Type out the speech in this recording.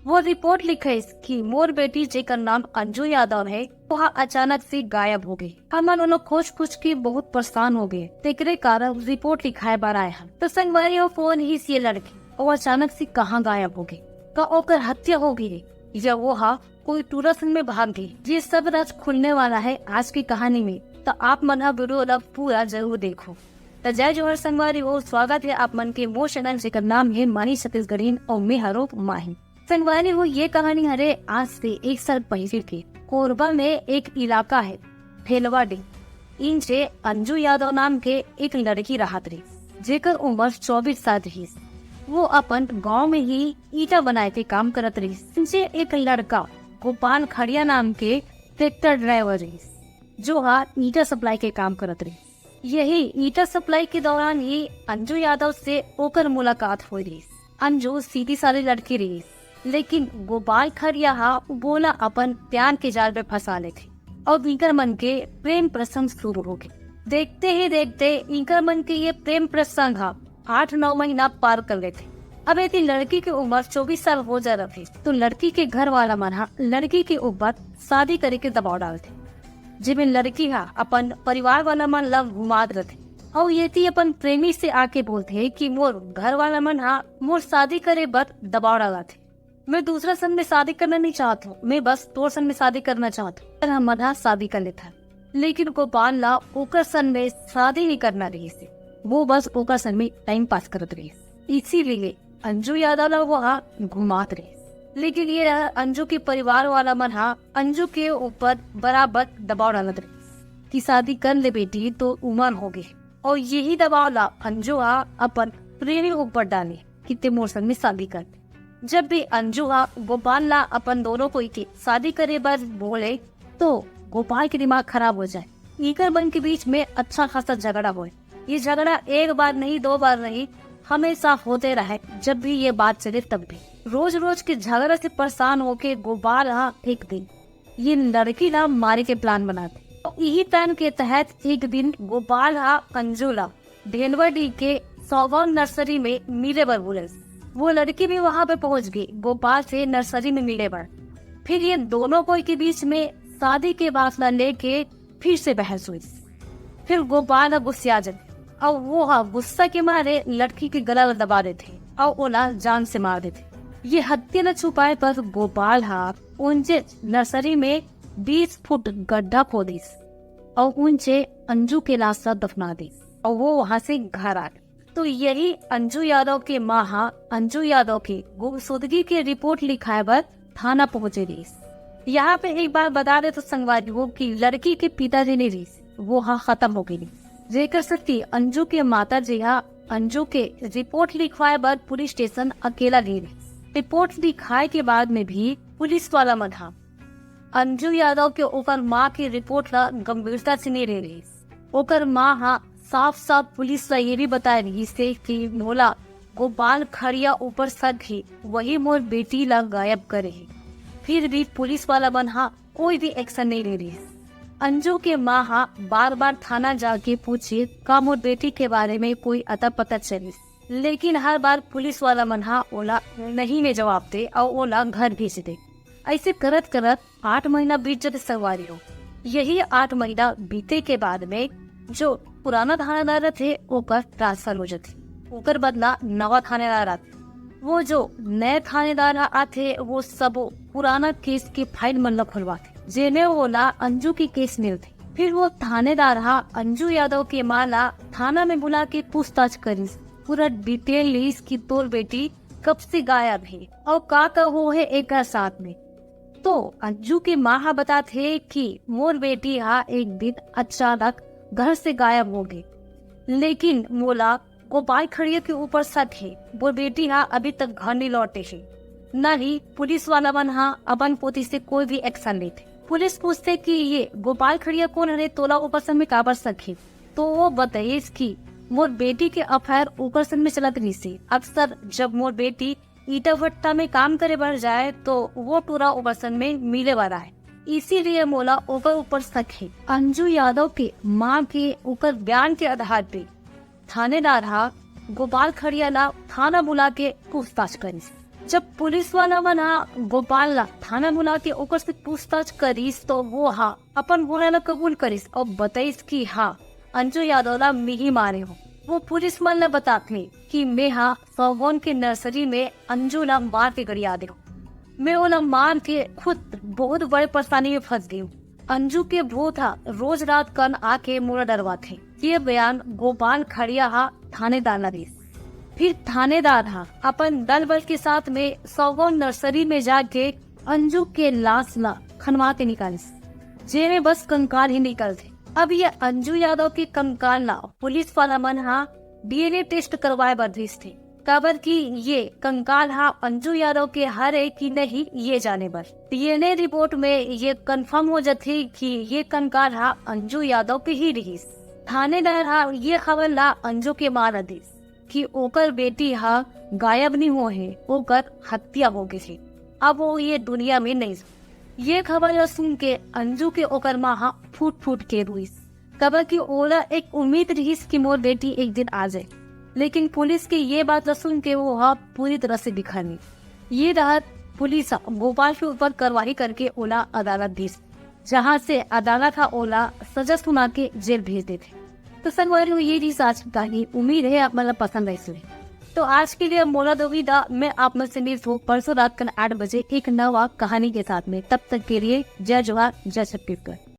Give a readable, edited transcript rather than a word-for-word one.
वो रिपोर्ट लिखे कि मोर बेटी जेकर नाम अंजू यादव है वह अचानक से गायब हो गई। हमन उन्हें खोज खोज के बहुत परेशान हो गए, तेकरे कारण रिपोर्ट लिखाए बार आए हम। तो संगवारी और फोन ही ये लड़की वो अचानक से कहाँ गायब हो गई, का ओकर हत्या हो गई या वो कोई टूरिज्म में भाग गई। ये सब राज खुलने वाला है आज की कहानी में, तो आप मन वीडियो पूरा जरूर देखो। तो जय जोहर संगवारी हो, स्वागत है आप मन के वो चैनल जेकर नाम है मानी छत्तीसगढ़ी और मैं हरो माही। संगवारी हो, ये कहानी हरे आज से 1 साल पहले थी। कोरबा में एक इलाका है फेलवाडी, इन से अंजू यादव नाम के एक लड़की रहत रही जेकर उम्र 24 साल रही। वो अपन गांव में ही ईटा बनाए के काम करत रही। इनसे एक लड़का गोपाल खड़िया नाम के ट्रैक्टर ड्राइवर रही जो ईटा सप्लाई के काम करत रही। यही ईटा सप्लाई के दौरान ही अंजू यादव से ओकर मुलाकात हो रही। अंजू सीधी सारी लड़की रही, लेकिन गोपाल खड़िया बोला अपन प्यार के जाल में फंसा ले थे और इनकर मन के प्रेम प्रसंग शुरू हो गए। देखते ही देखते इनकर मन के ये प्रेम प्रसंग 8-9 महीना पार कर गए थे। अब यदि लड़की की उम्र 24 साल हो जा रही थी तो लड़की के घर वाला मन लड़की के ऊपर शादी करे के दबाव डालते, जिसमें लड़की अपन परिवार वाला मन लव घुमा थे और यदि अपन प्रेमी से आके बोलते कि मोर घर वाला मन मोर शादी करे बर दबाव डाला थे। मैं दूसरा सन में शादी करना नहीं चाहता हूँ, मैं बस तोर सन में शादी करना चाहता हूँ। हम शादी कर लेता, लेकिन गोपाल ला ओकर सन में शादी नहीं करना रही से, वो बस ओकर सन में टाइम पास करत रही। इसीलिए अंजू यादव ला वो घुमात रही। लेकिन ये अंजू के परिवार वाला मन अंजू के ऊपर बराबर दबाव डालत रही कि शादी कर ले बेटी तो उम्र हो गई, और यही दबाव ला अंजू अपन प्रेमी ऊपर डाले कि ते मोर संग में शादी कर। जब भी अंजू गोपाल ला अपन दोनों को शादी करे बर बोले तो गोपाल के दिमाग खराब हो जाए। इनकर मन के बीच में अच्छा खासा झगड़ा हो। ये झगड़ा एक बार नहीं 2 बार नहीं, हमेशा होते रहे। जब भी ये बात चले तब भी रोज रोज के झगड़े से परेशान होके गोपाल एक दिन ये लड़की ला मारे के प्लान बनाते। तो यही प्लान के तहत एक दिन गोपाल अंजू ला धेनवडी के सौगौन नर्सरी में मिले बर बोले। वो लड़की भी वहाँ पे पहुँच गई गोपाल से नर्सरी में मिले बर। फिर ये दोनों को के बीच में शादी के वासना लेके फिर से बहस हुई। फिर गोपाल गुस्सा जाते और वो गुस्सा के मारे लड़की के गला दबा देते और ओला जान से मार देते। ये हत्या न छुपाए पर गोपाल उनसे नर्सरी में 20 फुट गड्ढा खोदी और उनसे अंजू के लाश दफना दी और वो वहाँ से घर आ गए। तो यही अंजू यादव के माँ अंजू यादव की गुमशुदगी की रिपोर्ट लिखाए बर थाना पहुँचे रही। यहाँ पे एक बार बता दे तो संगवारी हो कि लड़की के पिताजी ने रही वो खत्म हो गई। जेकर सकती अंजू के माता जी अंजू के रिपोर्ट लिखवाए बाद पुलिस स्टेशन अकेला ले रही। रिपोर्ट लिखाए के बाद में भी पुलिस वाला मन अंजू यादव के ऊपर माँ की रिपोर्ट ला गंभीरता से नहीं ले रही। ओकर माँ साफ साफ पुलिस ला ये भी बता रही से कि मोला गोपाल खड़िया ऊपर सद ही वही मोर बेटी ला गायब करे। फिर भी पुलिस वाला मन कोई भी एक्शन नहीं ले रही। अंजू के माँ बार बार थाना जाके पूछे का मोर बेटी के बारे में कोई अता पता चली, लेकिन हर बार पुलिस वाला मन ओला नहीं में जवाब दे और ओला घर भेज दे। ऐसे करत करत 8 महीना बीत जाते सवारी हो। यही 8 महीना बीते के बाद में जो पुराना थानेदार थे ओकर ट्रांसफर हो जाते, ओकर बदला नवा थानेदार आते। वो जो नए थानेदार आते वो सब पुराना केस के फाइल मन खुलवाते, जेने ओला अंजू की केस मिलते। फिर वो थानेदार अंजू यादव के माला थाना में बुला के पूछताछ करी, पूरा डिटेल लीज की तोर बेटी कब से गायब है और का हो है एक साथ में। तो अंजू के माँ बताते कि मोर बेटी एक दिन अचानक घर से गायब हो गई, लेकिन मोला गोपाल खड़िया के ऊपर शक है वो बेटी अभी तक घर नहीं लौटे है। न ही पुलिस वाला मन अपन पोती से कोई भी एक्शन लेते। पुलिस पूछते कि ये गोपाल खड़िया कौन है, तोला ऊपर सन में काबर शक है। तो वो बताइए कि मोर बेटी के अफेयर ऊपर सन में चलत रही से। अक्सर जब मोर बेटी ईटा भट्टा में काम करे बढ़ जाए तो वो पूरा ऊपर सन में मिले वाला है, इसीलिए मोला ऊपर शक है। अंजू यादव के माँ के ऊपर बयान के आधार पे थानेदार गोपाल खड़िया ला थाना बुला के पूछताछ करी। जब पुलिस वाला मना गोपाल ला थाना बुला के ओकर से पूछताछ करीस तो वो अपन गुनाह कबूल करीस और बताइस कि अंजू यादव ला मिही मारे हो। वो पुलिस मन ने बताते कि मैं सौगौन के नर्सरी में अंजू ला मार के गरिया दे। मैं ओला मार के खुद बहुत बड़े परेशानी में फंस गई हूँ। अंजू के भूत रोज रात कन आके मोरा डरवाते। ये बयान गोपाल खड़िया थानेदार ने दी। फिर थानेदार अपन दल बल के साथ में सौगौन नर्सरी में जाके अंजू के लाश ला खनवाते निकाले, जेने बस कंकाल ही निकलते। अब ये अंजू यादव के कंकाल ला पुलिस वाला मन डीएनए टेस्ट करवाए बर्धिस थे। खबर की ये कंकाल अंजू यादव के हर की नहीं ये जाने बर डीएनए रिपोर्ट में ये कंफर्म हो जाती कि ये कंकाल अंजू यादव के ही रही। थानेदार ये खबर ला अंजू के मार दिस कि ओकर बेटी गायब नहीं हो है, ओकर हत्या हो गई थी। अब वो ये दुनिया में नहीं। ये खबर सुन के अंजू के ओकर माँ फूट फूट के रोई। खबर की ओला एक उम्मीद रही कि मोर बेटी एक दिन आ जाए, लेकिन पुलिस की ये बात सुन के वो पूरी तरह से दिखानी। ये राहत पुलिस गोपाल के ऊपर कार्रवाई करके ओला अदालत दी, जहाँ से अदालत ओला सजा सुना के जेल भेज देते। तो संगवारी ये चीज आज की कहानी, उम्मीद है आप मतलब पसंद है इसलिए। तो आज के लिए मोला दोविदा मैं आप में से मिलती हूँ परसों रात 8 बजे एक नवा कहानी के साथ में। तब तक के लिए जय जवाहर जय छत्तीसगढ़।